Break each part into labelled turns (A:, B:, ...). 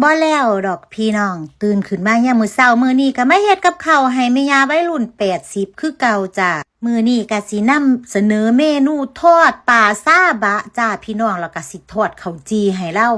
A: บ่แล้วดอกพี่น้องตื่นขึ้นมายามมื้อเช้ามื้อนี้ก็มาเฮ็ดกับข้าวให้แม่ย่าวัยรุ่น80คือเก่าจ้ามื้อนี้ก็สินำเสนอเมนูทอดปลาซาบะจ้าพี่น้องแล้วก็สิทอดข้าวจีให้เรา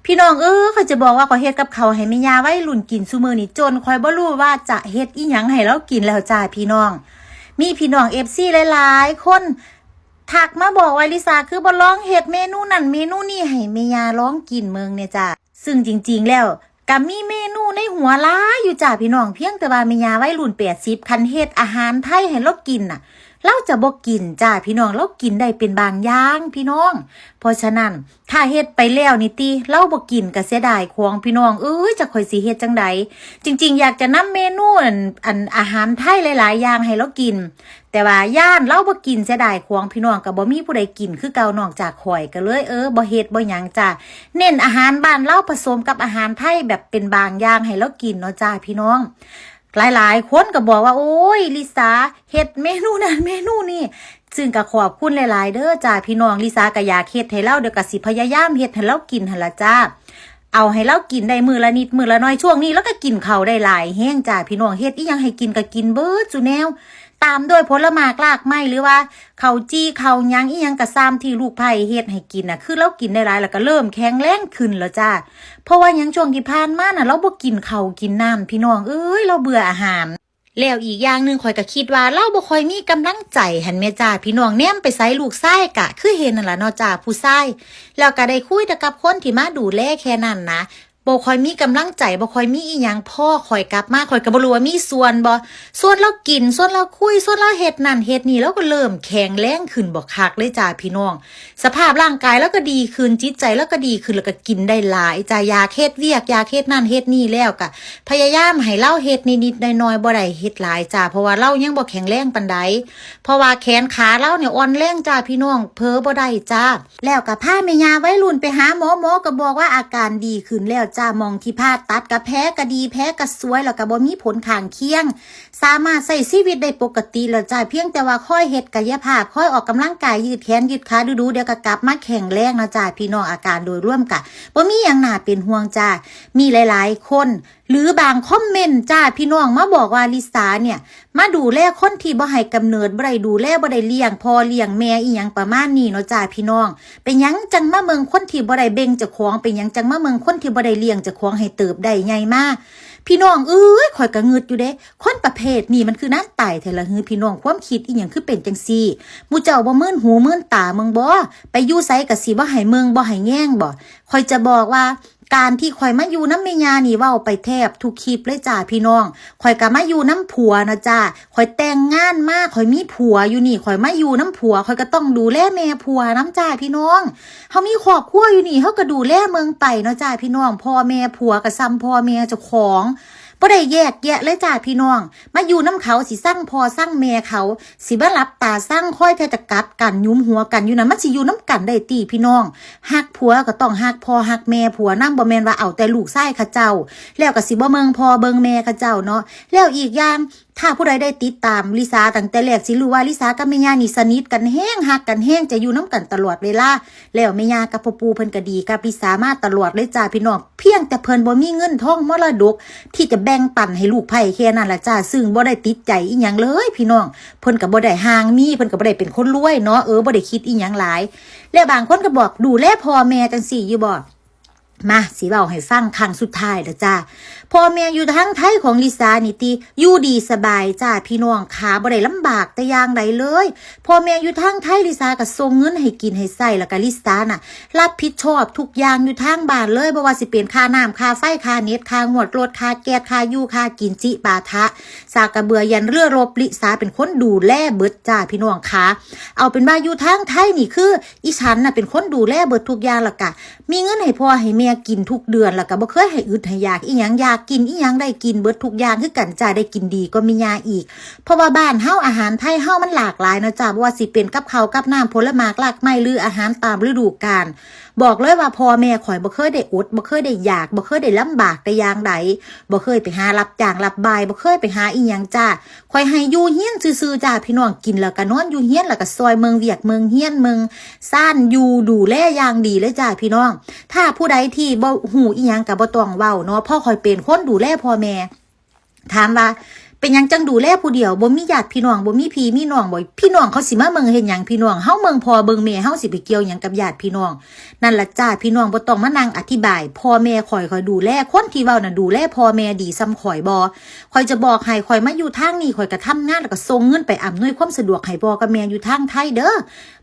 A: พี่น้องเขาจะบอกว่าข้อยเฮ็ดกับข้าวให้แม่ย่าวัยรุ่นกินซุมื้อนี้จนข้อยบ่รู้ว่าจะเฮ็ดอีหยังให้เรากินแล้วจ้าพี่น้องมีพี่น้อง FC หลายๆคนทักมาบอกว่าลิซ่าคือบ่ลองเฮ็ดเมนูนั่นเมนูนี้ให้แม่ย่าลองกินเมืองเนี่ยจ้าซึ่งจริงๆแล้วก็มีเมนูในหัวหลายอยู่จ้าพี่น้องเพียงแต่ว่าแม่ย่าวัยรุ่น80คันเฮ็ดอาหารไทยให้เรากินน่ะเราจะบ่กินจ้าพี่น้องเรากินได้เป็นบางอย่างพี่น้องเพราะฉะนั้นถ้าเฮ็ดไปแล้วนี่ติเราบ่กินก็เสียดายของพี่น้องจะค่อยสิเฮ็ดจังใดจริงๆอยากจะนำเมนูอันอาหารไทยหลายๆอย่างให้เรากินแต่ว่าย่านเราบ่กินเสียดายของพี่น้องก็บ่มีผู้ใดกินคือเก่านอกจากข่อยก็เลยบ่เฮ็ดบ่หยังจ้าเน้นอาหารบ้านเราผสมกับอาหารไทยแบบเป็นบางอย่างให้เรากินเนาะจ้าพี่น้องหลายๆคนก็บอกว่าโอ้ยลิซ่าเฮ็ดเมนูนั้นเมนูนี้ซึ่งก็ขอบคุณหลายๆเด้อจ้าพี่น้องลิซ่าก็อยากเฮ็ดให้เราเดี๋ยวก็สิพยายามเฮ็ดให้เรากินหั่นล่ะจ้าเอาให้เรากินได้มื้อละนิดมื้อละน้อยช่วงนี้แล้วก็กินข้าวได้หลายแฮงจ้าพี่น้องเฮ็ดอีหยังให้กินก็กินเบิดซุแนวตามด้วยผลไม้รากไม้หรือว่าข้าวจี้ข้าวหยังอีหยังก็ซ้ำที่ลูกไผ่เฮ็ดให้กินน่ะคือเรากินได้หลายแล้วก็เริ่มแข็งแรงขึ้นแล้วจ้าเพราะว่าหยังช่วงที่ผ่านมาน่ะเราบ่กินข้าวกินน้ำพี่น้องเราเบื่ออาหารแล้วอีกอย่างนึงข่อยก็คิดว่าเราบ่ค่อยมีกำลังใจหั่นแม่จ้าพี่น้องแนมไปไสลูกชายกะคือเห็นนั่นล่ะเนาะจ้าผู้ชายแล้วก็ได้คุยกับคนที่มาดูแลแค่นั้นนะบ่ค่อยมีกำลังใจบ่ค่อยมีอีหยังพ่อข่อยกลับมาข่อยก็บ่รู้ว่ามีส่วนบ่ส่วนเรากินส่วนเราคุยส่วนเราเฮ็ดนั่นเฮ็ดนี่แล้วก็เริ่มแข็งแรงขึ้นบ่คักเลยจ้าพี่น้องสภาพร่างกายแล้วก็ดีขึ้นจิตใจแล้วก็ดีขึ้นแล้วก็กินได้หลายจ้าอยากเฮ็ดเวียกอยากเฮ็ดนั่นเฮ็ดนี่แล้วก็พยายามให้เราเฮ็ดนิดๆน้อยๆบ่ได้เฮ็ดหลายจ้าเพราะว่าเรายังบ่แข็งแรงปานใดเพราะว่าแขนขาเราเนี่ยอ่อนแรงจ้าพี่น้องเพ้อบ่ได้จ้าแล้วก็พาแม่ย่าวัยรุ่นไปหาหมอก็บอกว่าอาการดีขึ้นแล้วจ้ามองที่ผ่าตัดก็แพ้ก็ดีแพ้ก็สวยแล้วก็บ่มีผลข้างเคียงสามารถใช้ชีวิตได้ปกติแล้วจ้าเพียงแต่ว่าค่อยเฮ็ดกายภาพค่อยออกกำลังกายยืดแขนยืดขาดูๆเดี๋ยวก็กลับมาแข็งแรงนะจ้าพี่น้องอาการโดยรวมก็บ่มีหยังน่าเป็นห่วงจ้ามีหลายๆคนหรือบางคอมเมนต์จ้าพี่น้องมาบอกว่าลิซ่าเนี่ยมาดูแลคนที่บ่ให้กำเนิดบ่ได้ดูแลบ่ได้เลี้ยงพ่อเลี้ยงแม่อีหยังประมาณนี้เนาะจ้าพี่น้องเป็นหยังจังมาเมืองคนที่บ่ได้เบ่งเจ้าของเป็นหยังจังมาเมืองคนที่บ่ได้เลี้ยงเจ้าของให้เติบได้ใหญ่มาพี่น้องข่อยก็งึดอยู่เด้คนประเภทนี้มันคือนั้นตายแท้ละฮือพี่น้องความคิดอีหยังคือเป็นจังซี่หมู่เจ้าบ่มื่นหูมื่นตาเมืองบ่ไปอยู่ไสก็สิบ่ให้เมืองบ่ให้แง่งบ่ข่อยจะบอกว่าการที่ข่อยมาอยู่น้ำแม่ย่านี่เว้าไปแทบทุกคลิปเลยจ้าพี่น้องข่อยก็มาอยู่น้ำผัวนะจ้าข่อยแต่งงานมาข่อยมีผัวอยู่นี่ข่อยมาอยู่น้ำผัวข่อยก็ต้องดูแลแม่ผัวน้ำจ้าพี่น้องเฮามีครอบครัวอยู่นี่เฮาก็ดูแลเมืองไปเนาะจ้าพี่น้องพ่อแม่ผัวก็ซ้ำพ่อแม่เจ้าของบ่ได้แยกแยะเลยจ้าพี่น้องมาอยู่น้ำเขาสิสั่งพ่อสั่งแม่เขาสิบ่หลับตาสั่งค่อยแท้จะกัดกันยุ้มหัวกันอยู่นั่นมันสิอยู่น้ำกันได้ติพี่น้องฮักผัวก็ต้องฮักพ่อฮักแม่ผัวนำบ่แม่นว่าเอาแต่ลูกชายเขาเจ้าแล้วก็สิบ่เมืองพ่อเบิ่งแม่เขาเจ้าเนาะแล้วอีกอย่างถ้าผู้ใดได้ติดตามลิซ่าตั้งแต่แรกสิรู้ว่าลิซ่ากับแม่ย่านี่สนิทกันแฮงฮักกันแฮงจะอยู่น้ำกันตลอดเวลาแล้วแม่ย่ากับพ่อปู่เพิ่นก็ดีกับลิซ่ามาตลอดเลยจ้าพี่น้องเพียงแต่เพิ่นบ่มีเงินทองมรดกที่จะแบ่งปันให้ลูกไผ่แค่นั้นล่ะจ้าซึ่งบ่ได้ติดใจอีหยังเลยพี่น้องเพิ่นก็บ่ได้ห่างมีเพิ่นก็บ่ได้เป็นคนรวยเนาะบ่ได้คิดอีหยังหลายแล้วบางคนก็บอกดูแลพ่อแม่จังซี่อยู่บ่มาสิเว้าให้ฟังครั้งสุดท้ายแล้วจ้าพ่อแม่อยู่ทางไทยของลิซ่านี่ติอยู่ดีสบายจ้าพี่น้องขาบ่ได้ลำบากแต่อย่างใดเลยพ่อแม่อยู่ทางไทยลิซ่าก็ส่งเงินให้กินให้ใช้แล้วก็ลิซ่าน่ะรับผิดชอบทุกอย่างอยู่ทางบ้านเลยบ่ว่าสิเป็นค่าน้ำค่าไฟค่าเน็ตค่างวดรถค่าแก๊สค่าอยู่ค่ากินจิปาถะสากกระเบือยันเรือรบลิซ่าเป็นคนดูแลเบิดจ้าพี่น้องขาเอาเป็นว่าอยู่ทางไทยนี่คืออีฉันน่ะเป็นคนดูแลเบิดทุกอย่างแล้วก็มีเงินให้พ่อให้แม่กินทุกเดือนแล้วก็บ่เคยให้อึดให้อยากอีหยังอยากกินอีหยังได้กินเบิดทุกอย่างคือกันจ้าได้กินดีก็มียาอีกเพราะว่าบ้านเฮาอาหารไทยเฮามันหลากหลายเนาะจ้าบ่ว่าสิเป็นกับข้าวกับน้ำผลไม้รากไม้หรืออาหารตามฤดูกาล บอกเลยว่าพ่อแม่ข่อยบ่เคยได้อดบ่เคยได้อยากบ่เคยได้ลำบากแต่อย่างใดบ่เคยไปหารับจ้างรับบายบ่เคยไปหาอีหยังจ้าข่อยให้อยู่เฮียนซื่อๆจ้าพี่น้องกินแล้วก็นอนอยู่เฮียนแล้วก็ซอยเมืองเวียกเมืองเฮียนเมืองซ่านอยู่ดูแลอย่างดีเลยจ้าพี่น้องถ้าผู้ใดที่บ่ฮู้อีหยังก็บ่ต้องเว้าเนาะพ่อข่อยเป็นคนดูแลพ่อแม่ถามว่าเป็นหยังจังดูแลผู้เดียวบ่มีญาติพี่น้องบ่มีพี่มีน้องบ่พี่น้องเขาสิมาเมืองเฮ็ดหยังพี่น้องเฮาเมืองพ่อเบิ่งแม่เฮาสิไปเกี่ยวหยังกับญาติพี่น้องนั่นล่ะจ้าพี่น้องบ่ต้องมานั่งอธิบายพ่อแม่ข่อยดูแลคนที่เว้าน่ะดูแลพ่อแม่ดีซ้ำข่อยบ่ข่อยจะบอกให้ข่อยมาอยู่ทางนี้ข่อยก็ทำงานแล้วก็ส่งเงินไปอำนวยความสะดวกให้พ่อกับแม่อยู่ทางไทยเด้อ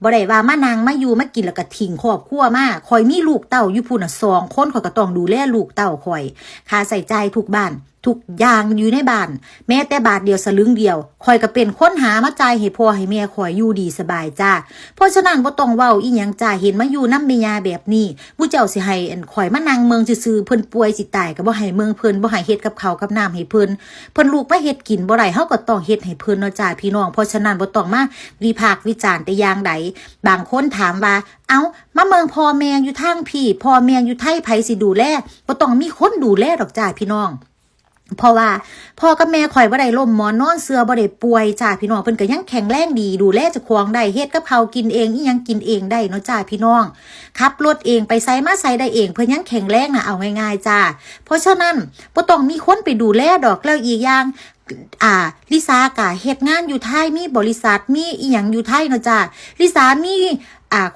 A: บ่ได้ว่ามานั่งมาอยู่มากินแล้วก็ทิ้งครอบครัวมาข่อยมีลูกเต้าอยู่พุ่นน่ะ2คนข่อยก็ต้องดูแลลูกเต้าข่อยค่าใช้จ่ายทุกบ้านทุกอย่างอยู่ในบ้านแม้แต่บาทเดียวสลึงเดียวข่อยก็เป็นคนหามาจ่ายให้พ่อให้แม่ข่อยอยู่ดีสบายจ้าเพราะฉะนั้นบ่ต้องเว้าอีหยังจ้าเห็นมาอยู่นำแม่ย่าแบบนี้ผู้เจ้าสิให้ข่อยมานั่งเมืองซื่อๆเพิ่นป่วยสิตายก็บ่ให้เมืองเพิ่นบ่ให้เฮ็ดกับข้าวกับน้ำให้เพิ่นลูกมาเฮ็ดกินบ่ได้เฮาก็ต้องเฮ็ดให้เพิ่นเนาะจ้าพี่น้องเพราะฉะนั้นบ่ต้องมาวิพากษ์วิจารณ์แต่อย่างใดบางคนถามว่าเอ้ามาเมืองพ่อแม่อยู่ทางพี่พ่อแม่อยู่ไทยไผสิดูแลบ่ต้องมีคนดูแลดอกจ้าพี่น้องเพราะว่าพ่อกับแม่ข่อยบ่ได้ล้มหมอนนอนเสือบ่ได้ป่วยจ้าพี่น้องเพิ่นก็ยังแข็งแรงดีดูแลเจ้าของได้เฮ็ดกับข้าวกินเองอีหยังกินเองได้เนาะจ้าพี่น้องขับรถเองไปไสมาไสได้เองเพิ่นยังแข็งแรงน่ะเอาง่ายๆจ้าเพราะฉะนั้นบ่ต้องมีคนไปดูแลดอกแล้วอีกอย่างลิซ่าก็เฮ็ดงานอยู่ไทยมีบริษัทมีอีหยังอยู่ไทยเนาะจ้าลิซ่ามี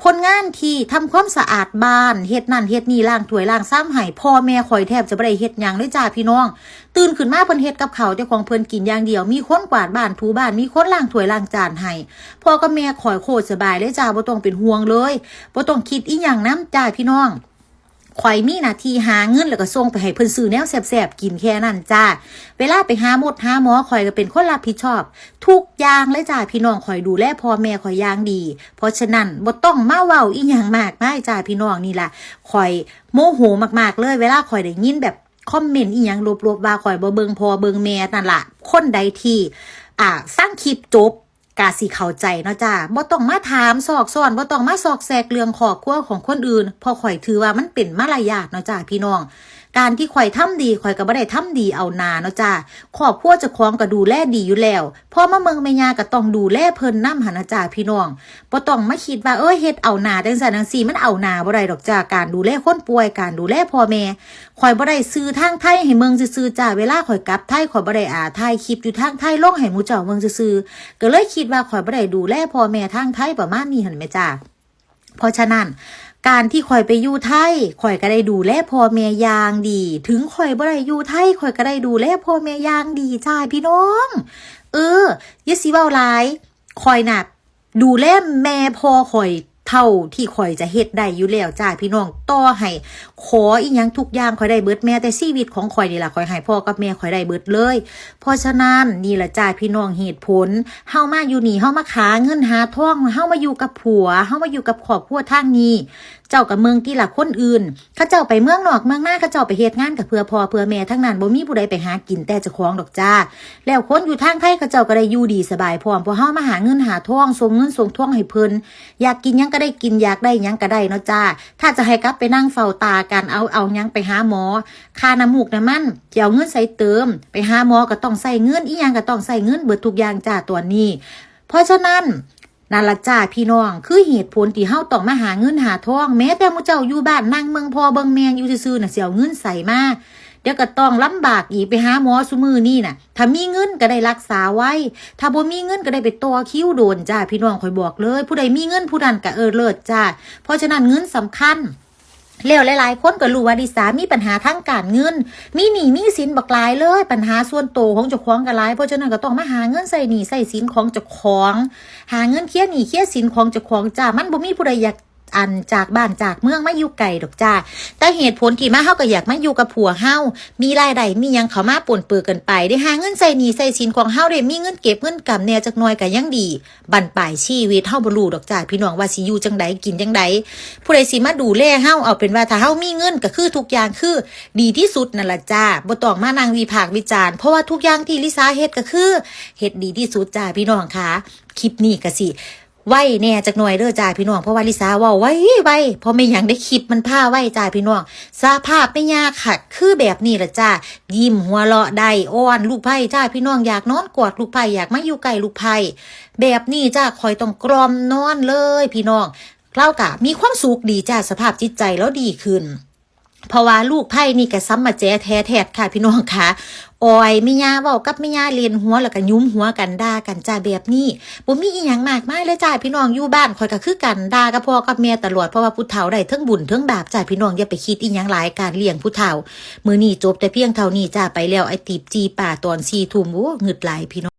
A: คนงานที่ทำความสะอาดบ้านเฮ็ดนั่นเฮ็ดนี่ล้างถ้วยล้างซ้ำให้พ่อแม่ข่อยแทบจะบ่ได้เฮ็ดหยังเลยจ้าพี่น้องตื่นขึ้นมาเพิ่นเฮ็ดกับข้าวเจ้าของเพิ่นกินอย่างเดียวมีคนกวาดบ้านถูบ้านมีคนล้างถ้วยล้างจานให้พ่อกับแม่ข่อยโคตรสบายเลยจ้าบ่ต้องเป็นห่วงเลยบ่ต้องคิดอีหยังนำจ้าพี่น้องข่อยมีหน้าที่หาเงินแล้วก็ส่งไปให้เพิ่นซื้อแนวแซ่บๆกินแค่นั้นจ้าเวลาไปหาหมอข่อยก็เป็นคนรับผิดชอบทุกอย่างเลยจ้าพี่น้องข่อยดูแลพ่อแม่ข่อยอย่างดีเพราะฉะนั้นบ่ต้องมาเว้าอีหยังมากมายจ้าพี่น้องนี่ล่ะข่อยโมโหมากๆเลยเวลาข่อยได้ยินแบบคอมเมนต์อีหยังลบๆว่าข่อยบ่เบิ่งพ่อเบิ่งแม่นั่นล่ะคนใดที่ฟังคลิปจบกาสิเข้าใจเนาะจ้าบ่ต้องมาถามซอกซ้อนบ่ต้องมาซอกแซกเรื่องครอบครัวของคนอื่นเพราะข่อยถือว่ามันเป็นมารยาทเนาะจ้าพี่น้องการที่ข่อยทำดีข่อยก็บ่ได้ทำดีเอาหน้าเนาะจ้าครอบครัวเจ้าของก็ดูแลดีอยู่แล้วพอมาเมืองแม่ย่าก็ต้องดูแลเพิ่นนำหั่นนะจ้าพี่น้องบ่ต้องมาคิดว่าเฮ็ดเอาหน้าจังซั่นจังซี่มันเอาหน้าบ่ได้ดอกจ้าการดูแลคนป่วยการดูแลพ่อแม่ข่อยบ่ได้ซื้อทางไทยให้เมืองซื่อๆจ้าเวลาข่อยกลับไทยข่อยบ่ได้ถ่ายคลิปอยู่ทางไทยลงให้หมู่เจ้าเมืองซื่อๆก็เลยคิดว่าข่อยบ่ได้ดูแลพ่อแม่ทางไทยประมาณนี้หั่นแม่จ้าเพราะฉะนั้นการที่ข่อยไปอยู่ไทยข่อยก็ได้ดูแลพ่อแม่อย่างดีถึงข่อยบ่ได้อยู่ไทยข่อยก็ได้ดูแลพ่อแม่อย่างดีจ้าพี่น้องอย่าสิเว้าหลายข่อยน่ะดูแลแม่พ่อข่อยเท่าที่ข่อยจะเฮ็ดได้อยู่แล้วจ้าพี่น้องต่อให้ขออีหยังทุกอย่างข่อยได้เบิดแม่แต่ชีวิตของข่อยนี่ล่ะข่อยให้พ่อกับแม่ข่อยได้เบิดเลยเพราะฉะนั้นนี่ล่ะจ้าพี่น้องเหตุผลเฮามาอยู่นี่เฮามาหาเงินหาทองเฮามาอยู่กับผัวเฮามาอยู่กับครอบครัวทางนี้เจ้ากับเมืองที่ล่ะคนอื่นเขาเจ้าไปเมืองนอกเมืองหน้าเขาเจ้าไปเฮ็ดงานกับเพื่อพ่อเพื่อแม่ทั้งนั้นบ่มีผู้ใดไปหากินแต่เจ้าของดอกจ้าแล้วคนอยู่ทางไทยเขาเจ้าก็ได้อยู่ดีสบายพร้อมเพราะเฮามาหาเงินหาทองส่งเงินส่งทองให้เพิ่นอยากกินหยังก็ได้กินอยากได้หยังก็ได้เนาะจ้าถ้าจะให้กลับไปนั่งเฝ้าตากันเอาหยังไปหาหมอค่าน้ำมูกน้ำมันจะเอาเงินใส่เติมไปหาหมอก็ต้องใส่เงินอีหยังก็ต้องใส่เงินเบิดทุกอย่างจ้าตัวนี้เพราะฉะนั้นนั่นล่ะจ้าพี่น้องคือเหตุผลที่เฮาต้องมาหาเงินหาทองแม้แต่หมู่เจ้าอยู่บ้านนั่งเมืองพ่อเบิ่งแม่อยู่ซื่อๆน่ะสิเอาเงินใส่มาเดี๋ยวก็ต้องลำบากอีกไปหาหมอซุมื้อนี้น่ะถ้ามีเงินก็ได้รักษาไว้ถ้าบ่มีเงินก็ได้ไปต่อคิวโดนจ้าพี่น้องข่อยบอกเลยผู้ใดมีเงินผู้นั้นก็เลิศจ้าเพราะฉะนั้นเงินสำคัญแล้วหลายๆคนก็รู้ว่าดิสามีปัญหาทางการเงินมีหนี้มีสินบักหลายเลยปัญหาส่วนตัวของเจ้าของก็หลายเพราะฉะนั้นก็ต้องมาหาเงินใส่หนี้ใส่สินของเจ้าของหาเงินเคลียร์หนี้เคลียร์สินของเจ้าของจ้ามันบ่มีผู้ใดอยากจากบ้านจากเมืองมาอยู่ไกลดอกจ้าแต่เหตุผลที่มาเฮาก็อยากมาอยู่กับผัวเฮามีรายได้มีหยังเข้ามาปนเปื้อกันไปได้หาเงินใส่หนี้ใส่สินของเฮาได้มีเงินเก็บเงินกำแน่จักหน่อยก็ยังดีบั้นปลายชีวิตเฮาบ่รู้ดอกจ้าพี่น้องว่าสิอยู่จังไดกินจังไดผู้ใดสิมาดูแลเฮาเอาเป็นว่าถ้าเฮามีเงินก็คือทุกอย่างคือดีที่สุดนั่นล่ะจ้าบ่ต้องมานั่งวิพากษ์วิจารณ์เพราะว่าทุกอย่างที่ลิซ่าเฮ็ดก็คือเฮ็ดดีที่สุดจ้าพี่น้องค่ะคลิปนี้ก็สิ ไว้แน่จักหน่อยเด้อจ้าพี่น้องเพราะว่าลิสาเว้าไว้เพราะไม่หยังได้คลิปมันพาไว้จ้าพี่น้องสภาพไม่ยากค่ะคือแบบนี้ล่ะจ้ายิ้มหัวเราะได้อ้อนลูกไผ่จ้าพี่น้องอยากนอนกอดลูกไผ่อยากมาอยู่ใกล้ลูกไผ่แบบนี้จ้าคอยต้องกล่อมนอนเลยพี่น้องเล่ากะมีความสุขดีจ้าสภาพจิตใจแล้วดีขึ้นเพราะว่าลูกไผ่นี่ก็ซ้ำมาแจ้แท้ค่ะพี่น้องค่ะออยแม่ย่าเว้ากับแม่ย่าเลียนหัวแล้วก็ยุ้มหัวกันด่ากันจ้าแบบนี้บ่มีอีหยังมากมายเลยจ้าพี่น้องอยู่บ้านข่อยก็คือกันด่ากับพ่อกับแม่ตลอดเพราะว่าผู้เฒ่าได้เทิงบุญเทิงบาปจ้าพี่น้องอย่าไปคิดอีหยังหลายการเลี้ยงผู้เฒ่ามื้อนี้จบแต่เพียงเท่านี้จ้าไปแล้วไอ้ตีบจีป่าตอน4 ทุ่มโอ้งึดหลายพี่น้อง